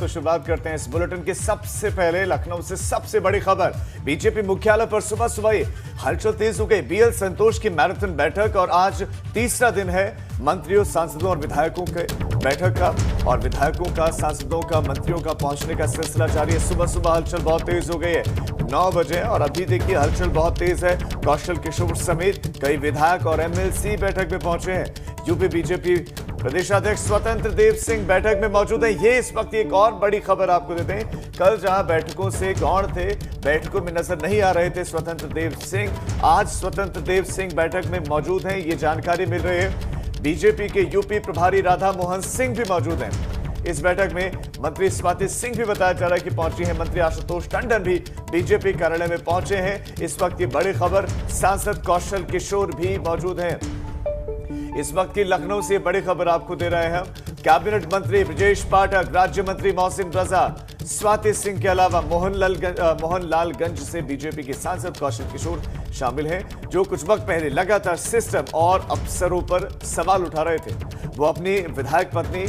तो शुरुआत करते हैं इस बुलेटिन की। सबसे पहले लखनऊ से सबसे बड़ी खबर, बीजेपी मुख्यालय पर सुबह सुबह ही हलचल तेज हो गई। बीएल संतोष की मैराथन बैठक और आज तीसरा दिन है मंत्रियों, सांसदों और विधायकों के बैठक का, और विधायकों का, सांसदों का, मंत्रियों का पहुंचने का सिलसिला जारी है। सुबह सुबह हलचल बहुत तेज हो गई है, 9 बजे, और अभी देखिए हलचल बहुत तेज है। कौशल किशोर समेत कई विधायक और एमएलसी बैठक में पहुंचे हैं। यूपी बीजेपी प्रदेशाध्यक्ष स्वतंत्र देव सिंह बैठक में मौजूद है। ये इस वक्त एक और बड़ी खबर आपको देते हैं। कल जहां बैठकों से गौण थे, बैठकों में नजर नहीं आ रहे थे स्वतंत्र देव सिंह, आज स्वतंत्र देव सिंह बैठक में मौजूद हैं, ये जानकारी मिल रही है। बीजेपी के यूपी प्रभारी राधा मोहन सिंह भी मौजूद हैं इस बैठक में। मंत्री स्वाति सिंह भी बताया जा रहा है कि पहुंची है। मंत्री आशुतोष टंडन भी बीजेपी कार्यालय में पहुंचे हैं। इस वक्त की बड़ी खबर, सांसद कौशल किशोर भी मौजूद हैं। इस वक्त की लखनऊ से बड़ी खबर आपको दे रहे हैं हम। कैबिनेट मंत्री ब्रजेश पाठक, राज्य मंत्री मोहसिन रजा, स्वाति सिंह के अलावा मोहनलालगंज से बीजेपी के सांसद कौशल किशोर शामिल हैं, जो कुछ वक्त पहले लगातार सिस्टम और अफसरों पर सवाल उठा रहे थे। वो अपनी विधायक पत्नी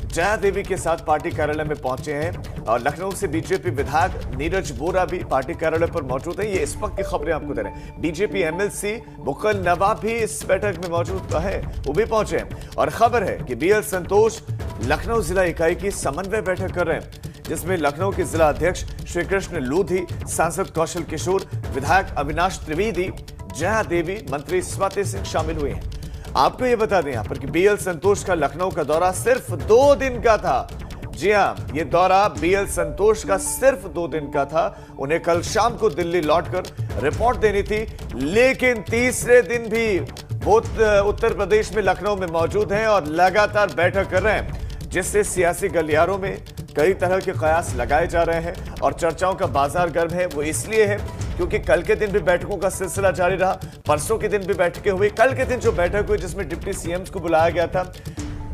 जया देवी के साथ पार्टी कार्यालय में पहुंचे हैं, और लखनऊ से बीजेपी विधायक नीरज बोरा भी पार्टी कार्यालय पर मौजूद है। ये इस वक्त की खबरें आपको दे रहे हैं। बीजेपी एमएलसी मुकुल नवाब भी इस बैठक में मौजूद है, वो भी पहुंचे हैं। और खबर है कि बीएल संतोष लखनऊ जिला इकाई की समन्वय बैठक कर रहे हैं, जिसमें लखनऊ के जिला अध्यक्ष श्री कृष्ण लूधी, सांसद कौशल किशोर, विधायक अविनाश त्रिवेदी, जया देवी, मंत्री स्वाति सिंह शामिल हुए हैं। आपको यह बता दें यहां पर कि बीएल संतोष का लखनऊ का दौरा सिर्फ 2 दिन का था। जी हां, यह दौरा बीएल संतोष का सिर्फ 2 दिन का था। उन्हें कल शाम को दिल्ली लौटकर रिपोर्ट देनी थी, लेकिन तीसरे दिन भी वो उत्तर प्रदेश में लखनऊ में मौजूद हैं और लगातार बैठक कर रहे हैं, जिससे सियासी गलियारों में कई तरह के कयास लगाए जा रहे हैं और चर्चाओं का बाजार गर्म है। वो इसलिए है क्योंकि कल के दिन भी बैठकों का सिलसिला जारी रहा, परसों के दिन भी बैठकें हुई। कल के दिन जो बैठक हुई जिसमें डिप्टी सीएम को बुलाया गया था,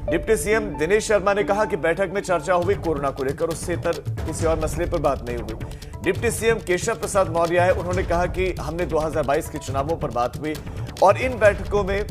डिप्टी सीएम दिनेश शर्मा ने कहा कि बैठक में चर्चा हुई कोरोना को लेकर, उससे इतर किसी और मसले पर बात नहीं हुई। डिप्टी सीएम केशव प्रसाद मौर्य है, उन्होंने कहा कि हमने 2022 के चुनावों पर बात हुई, और इन बैठकों में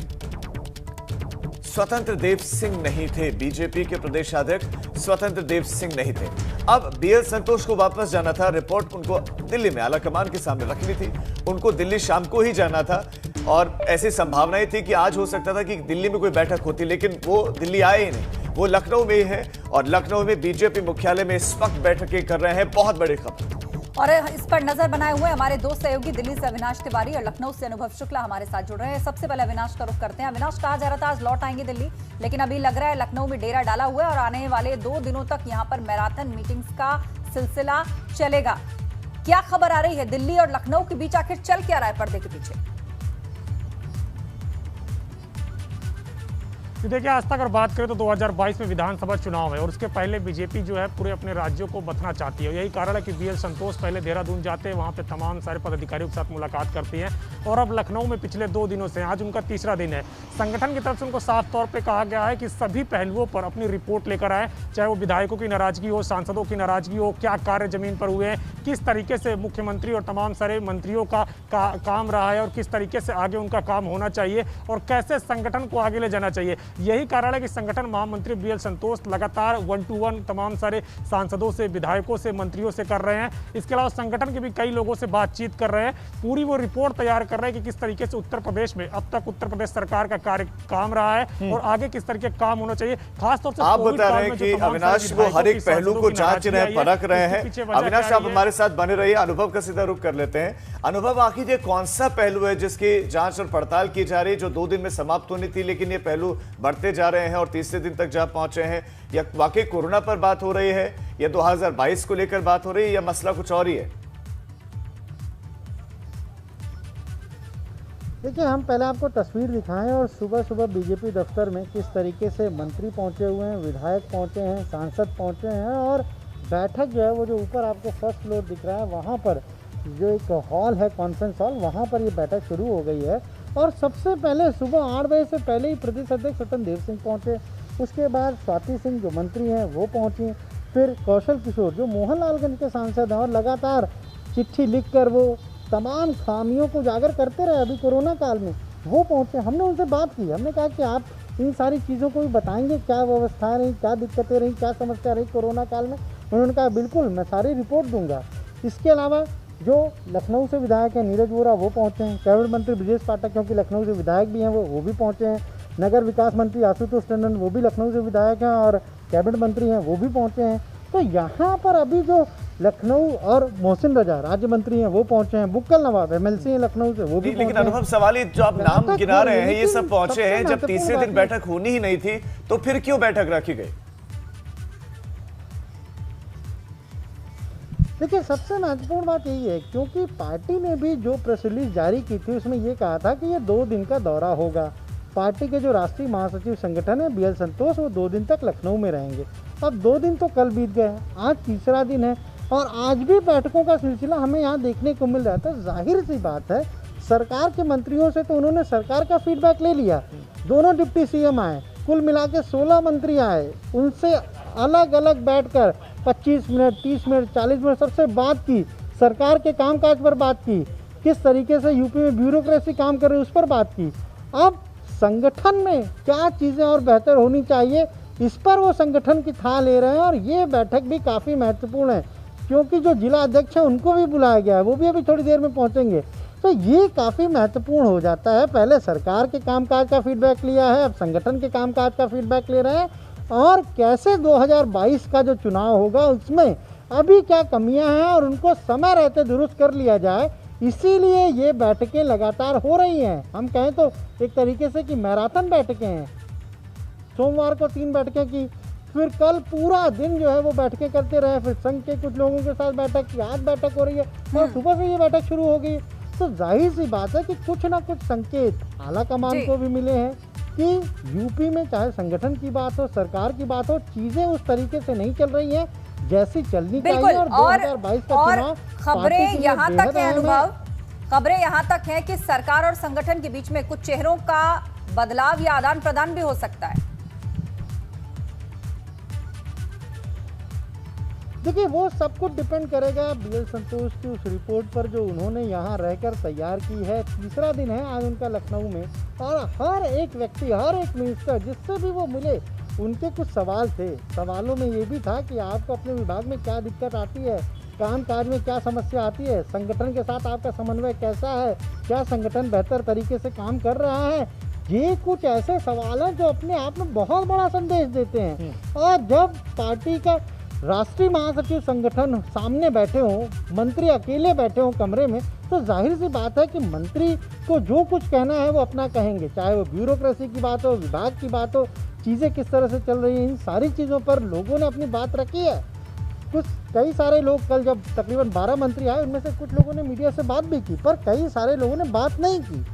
स्वतंत्र देव सिंह नहीं थे। बीजेपी के प्रदेशाध्यक्ष स्वतंत्र देव सिंह नहीं थे। अब बीएल संतोष को वापस जाना था, रिपोर्ट उनको दिल्ली में आला कमान के सामने रखनी थी। उनको दिल्ली शाम को ही जाना था, और ऐसी संभावनाएं थी कि आज हो सकता था कि दिल्ली में कोई बैठक होती, लेकिन वो दिल्ली आए ही नहीं, वो लखनऊ में ही है, और लखनऊ में बीजेपी मुख्यालय में इस वक्त बैठकें कर रहे हैं। बहुत बड़ी खबर, और इस पर नजर बनाए हुए हमारे 2 सहयोगी, दिल्ली से अविनाश तिवारी और लखनऊ से अनुभव शुक्ला हमारे साथ जुड़ रहे हैं। सबसे पहले अविनाश का रुख करते हैं। अविनाश, कहा जा रहा था आज लौट आएंगे दिल्ली, लेकिन अभी लग रहा है लखनऊ में डेरा डाला हुआ है और आने वाले 2 दिनों तक यहां पर मैराथन मीटिंग्स का सिलसिला चलेगा। क्या खबर आ रही है दिल्ली और लखनऊ के बीच, आखिर चल क्या रहा है पर्दे के पीछे? देखिए, आज तक अगर बात करें तो 2022 में विधानसभा चुनाव है, और उसके पहले बीजेपी जो है पूरे अपने राज्यों को बथना चाहती है। यही कारण है कि बीएल संतोष पहले देहरादून जाते हैं, वहाँ पे तमाम सारे पदाधिकारियों के साथ मुलाकात करती हैं, और अब लखनऊ में पिछले 2 दिनों से, आज उनका तीसरा दिन है। संगठन की तरफ से उनको साफ तौर पर कहा गया है कि सभी पहलुओं पर अपनी रिपोर्ट लेकर आए, चाहे वो विधायकों की नाराजगी हो, सांसदों की नाराजगी हो, क्या कार्य जमीन पर हुए हैं, किस तरीके से मुख्यमंत्री और तमाम सारे मंत्रियों का काम रहा है, और किस तरीके से आगे उनका काम होना चाहिए, और कैसे संगठन को आगे ले जाना चाहिए। यही कारण है कि संगठन महामंत्री बीएल संतोष लगातार 1-to-1 तमाम सारे सांसदों से, विधायकों से, मंत्रियों से कर रहे हैं। इसके अलावा संगठन के भी कई लोगों से बातचीत कर रहे हैं, पूरी वो रिपोर्ट तैयार कर रहे हैं कि किस तरीके से उत्तर प्रदेश में अब तक उत्तर प्रदेश सरकार का कार्य काम रहा है और आगे किस तरीके काम होना चाहिए। खासतौर से आप बता रहे हैं कि अविनाश वो हर एक पहलू को जांच रहे हैं, परख रहे हैं। अविनाश, आप हमारे साथ बने रहिए। अनुभव का सीधा रुख कर लेते हैं। अनुभव, आखिर ये कौन सा पहलू है जिसकी जांच और पड़ताल की जा रही है, जो 2 दिन में समाप्त होनी थी, लेकिन ये पहलू बढ़ते जा रहे हैं और तीसरे दिन तक जा पहुंचे हैं? या वाकई कोरोना पर बात हो रही है, या 2022 को लेकर बात हो रही है, या मसला कुछ और ही है? देखिए, हम पहले आपको तस्वीर दिखाएं, और सुबह सुबह बीजेपी दफ्तर में किस तरीके से मंत्री पहुंचे हुए हैं, विधायक पहुंचे हैं, सांसद पहुंचे हैं, और बैठक जो है वो जो ऊपर आपको फर्स्ट फ्लोर दिख रहा है, वहाँ पर जो एक हॉल है, कॉन्फ्रेंस हॉल, वहाँ पर ये बैठक शुरू हो गई है। और सबसे पहले सुबह 8 बजे से पहले ही प्रदेश अध्यक्ष स्वतंत्र देव सिंह पहुँचे, उसके बाद स्वाति सिंह जो मंत्री हैं वो पहुँची, फिर कौशल किशोर जो मोहनलालगंज के सांसद हैं, और लगातार चिट्ठी लिखकर वो तमाम खामियों को उजागर करते रहे अभी कोरोना काल में, वो पहुँचे। हमने उनसे बात की, हमने कहा कि आप इन सारी चीज़ों को भी बताएंगे, क्या व्यवस्था रही, क्या दिक्कतें रही, क्या समस्या रही कोरोना काल में। उन्होंने कहा बिल्कुल मैं सारी रिपोर्ट दूंगा। इसके अलावा जो लखनऊ से विधायक हैं नीरज वोरा वो पहुंचे हैं, कैबिनेट मंत्री ब्रजेश पाठक क्योंकि लखनऊ से विधायक भी हैं वो भी पहुंचे हैं, नगर विकास मंत्री आशुतोष टंडन वो भी लखनऊ से विधायक हैं और कैबिनेट मंत्री हैं वो भी पहुंचे हैं। तो यहाँ पर अभी जो लखनऊ और मोहसिन रजा राज्य मंत्री हैं वो पहुंचे हैं, बुक्कल नवाब MLC हैं लखनऊ से वो भी लेकिन अनुभव सवाल जो आप नाम गिना रहे हैं ये सब पहुंचे हैं, जब तीसरे दिन बैठक होनी ही नहीं थी तो फिर क्यों बैठक रखी गई? देखिए सबसे महत्वपूर्ण बात यही है क्योंकि पार्टी ने भी जो प्रेस रिलीज जारी की थी उसमें ये कहा था कि ये 2 दिन का दौरा होगा। पार्टी के जो राष्ट्रीय महासचिव संगठन है BL संतोष वो 2 दिन तक लखनऊ में रहेंगे। अब 2 दिन तो कल बीत गए, आज तीसरा दिन है और आज भी बैठकों का सिलसिला हमें यहाँ देखने को मिल रहा था। जाहिर सी बात है सरकार के मंत्रियों से तो उन्होंने सरकार का फीडबैक ले लिया, दोनों डिप्टी CM आए, कुल मिला के 16 मंत्री आए, उनसे अलग अलग बैठकर 25 मिनट 30 मिनट 40 मिनट सबसे बात की, सरकार के कामकाज पर बात की, किस तरीके से यूपी में ब्यूरोक्रेसी काम कर रही है उस पर बात की। अब संगठन में क्या चीज़ें और बेहतर होनी चाहिए इस पर वो संगठन की थाह ले रहे हैं और ये बैठक भी काफ़ी महत्वपूर्ण है क्योंकि जो जिला अध्यक्ष हैं उनको भी बुलाया गया है, वो भी अभी थोड़ी देर में पहुंचेंगे। तो ये काफ़ी महत्वपूर्ण हो जाता है। पहले सरकार के कामकाज का फीडबैक लिया है, अब संगठन के कामकाज का फीडबैक ले रहे हैं और कैसे 2022 का जो चुनाव होगा उसमें अभी क्या कमियां हैं और उनको समय रहते दुरुस्त कर लिया जाए, इसीलिए ये बैठकें लगातार हो रही हैं। हम कहें तो एक तरीके से कि मैराथन बैठकें हैं। सोमवार को 3 बैठकें की, फिर कल पूरा दिन जो है वो बैठकें करते रहे, फिर संघ के कुछ लोगों के साथ बैठक, आज बैठक हो रही है और सुबह से ये बैठक शुरू हो गई। तो जाहिर सी बात है कि कुछ ना कुछ संकेत आला कमान को भी मिले हैं कि यूपी में चाहे संगठन की बात हो, सरकार की बात हो, चीजें उस तरीके से नहीं चल रही हैं जैसी चलनी चाहिए। और 2022 का चुनाव खबरें यहाँ तक है अनुभव, खबरें यहाँ तक है कि सरकार और संगठन के बीच में कुछ चेहरों का बदलाव या आदान प्रदान भी हो सकता है। देखिए वो सब कुछ डिपेंड करेगा BL संतोष की उस रिपोर्ट पर जो उन्होंने यहाँ रहकर तैयार की है। तीसरा दिन है आज उनका लखनऊ में और हर एक व्यक्ति, हर एक मिनिस्टर जिससे भी वो मिले उनके कुछ सवाल थे। सवालों में ये भी था कि आपको अपने विभाग में क्या दिक्कत आती है, काम काज में क्या समस्या आती है, संगठन के साथ आपका समन्वय कैसा है, क्या संगठन बेहतर तरीके से काम कर रहा है। ये कुछ ऐसे सवाल हैं जो अपने आप में बहुत बड़ा संदेश देते हैं। और जब पार्टी का राष्ट्रीय महासचिव संगठन सामने बैठे हों, मंत्री अकेले बैठे हों कमरे में, तो जाहिर सी बात है कि मंत्री को जो कुछ कहना है वो अपना कहेंगे, चाहे वो ब्यूरोक्रेसी की बात हो, विभाग की बात हो, चीज़ें किस तरह से चल रही हैं, इन सारी चीज़ों पर लोगों ने अपनी बात रखी है। कई सारे लोग कल जब तकरीबन 12 मंत्री आए उनमें से कुछ लोगों ने मीडिया से बात भी की, पर कई सारे लोगों ने बात नहीं की।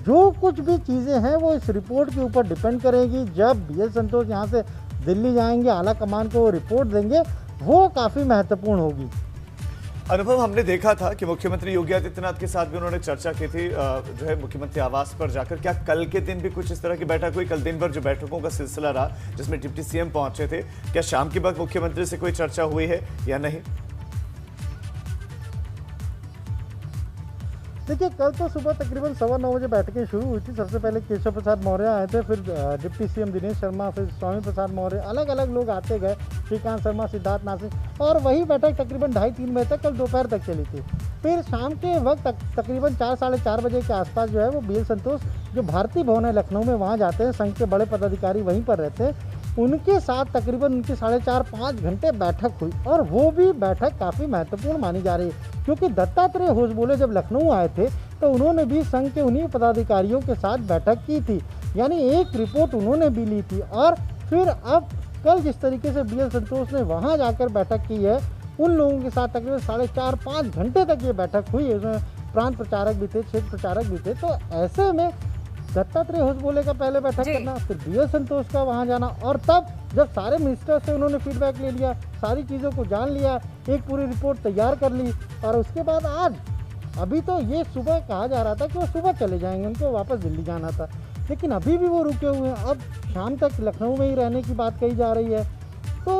जो कुछ भी चीज़ें हैं वो इस रिपोर्ट के ऊपर डिपेंड करेगी। जब BL संतोष यहाँ से दिल्ली जाएंगे, आला कमान को वो रिपोर्ट देंगे, वो काफ़ी महत्वपूर्ण होगी। अनुभव, हमने देखा था कि मुख्यमंत्री योगी आदित्यनाथ के साथ भी उन्होंने चर्चा की थी जो है मुख्यमंत्री आवास पर जाकर। क्या कल के दिन भी कुछ इस तरह की बैठक हुई? कल दिन भर जो बैठकों का सिलसिला रहा जिसमें डिप्टी CM पहुंचे थे, क्या शाम के वक्त मुख्यमंत्री से कोई चर्चा हुई है या नहीं? देखिए कल तो सुबह तकरीबन 9:15 बजे बैठकें शुरू हुई थी। सबसे पहले केशव प्रसाद मौर्य आए थे, फिर डिप्टी CM दिनेश शर्मा, फिर स्वामी प्रसाद मौर्य, अलग अलग लोग आते गए, श्रीकांत शर्मा, सिद्धार्थ नासिर, और वही बैठक तकरीबन 2:30-3 बजे तक कल दोपहर तक चली थी। फिर शाम के वक्त तकरीबन 4-4:30 बजे के आसपास जो है वो BL संतोष जो भारतीय भवन है लखनऊ में वहाँ जाते हैं, संघ के बड़े पदाधिकारी वहीं पर रहते हैं, उनके साथ तकरीबन उनकी 4.5-5 घंटे बैठक हुई। और वो भी बैठक काफ़ी महत्वपूर्ण मानी जा रही है क्योंकि दत्तात्रेय होसबोले जब लखनऊ आए थे तो उन्होंने भी संघ के उन्हीं पदाधिकारियों के साथ बैठक की थी, यानी एक रिपोर्ट उन्होंने भी ली थी। और फिर अब कल जिस तरीके से BL संतोष ने वहाँ जाकर बैठक की है, उन लोगों के साथ तकरीबन 4.5-5 घंटे तक ये बैठक हुई। उसमें प्रांत प्रचारक भी थे, क्षेत्र प्रचारक भी थे। तो ऐसे में दत्तात्रेय होसबोले का पहले बैठक करना, फिर BL संतोष का वहाँ जाना, और तब जब सारे मिनिस्टर से उन्होंने फीडबैक ले लिया, सारी चीज़ों को जान लिया, एक पूरी रिपोर्ट तैयार कर ली, और उसके बाद आज अभी तो ये सुबह कहा जा रहा था कि वो सुबह चले जाएंगे, उनको वापस दिल्ली जाना था, लेकिन अभी भी वो रुके हुए हैं। अब शाम तक लखनऊ में ही रहने की बात कही जा रही है। तो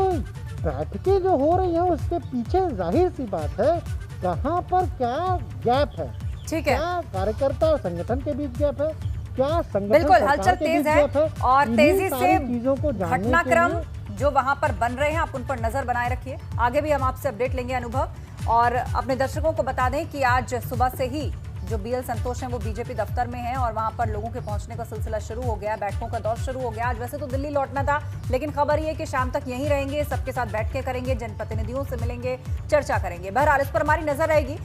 बैठकें जो हो रही हैं उसके पीछे जाहिर सी बात है कहाँ पर क्या गैप है, ठीक है, क्या कार्यकर्ता और संगठन के बीच गैप है, क्या संगठन बिल्कुल हलचल तेज है और तेजी से चीजों को घटनाक्रम जो वहां पर बन रहे हैं, आप उन पर नजर बनाए रखिए। आगे भी हम आपसे अपडेट लेंगे अनुभव। और अपने दर्शकों को बता दें कि आज सुबह से ही जो बीएल संतोष हैं वो बीजेपी दफ्तर में हैं और वहां पर लोगों के पहुंचने का सिलसिला शुरू हो गया, बैठकों का दौर शुरू हो गया। आज वैसे तो दिल्ली लौटना था, लेकिन खबर ये है कि शाम तक यहीं रहेंगे, सबके साथ बैठ के करेंगे, जनप्रतिनिधियों से मिलेंगे, चर्चा करेंगे। बहरहाल इस पर हमारी नजर रहेगी।